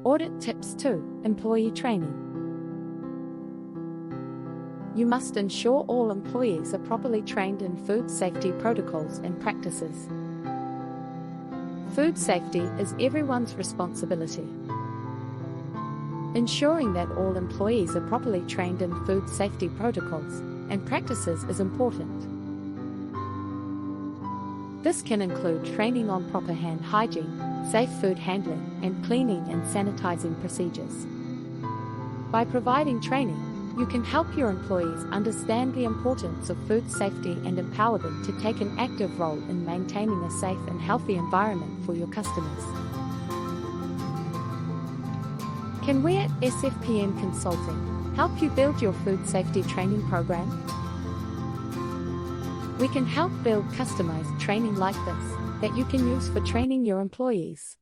Audit tips 2. Employee training. You must ensure all employees are properly trained in food safety protocols and practices. Food safety is everyone's responsibility. Ensuring that all employees are properly trained in food safety protocols and practices is important. This can include training on proper hand hygiene, safe food handling, and cleaning and sanitizing procedures. By providing training, you can help your employees understand the importance of food safety and empower them to take an active role in maintaining a safe and healthy environment for your customers. Can we at SFPM Consulting help you build your food safety training program? We can help build customized training like this that you can use for training your employees.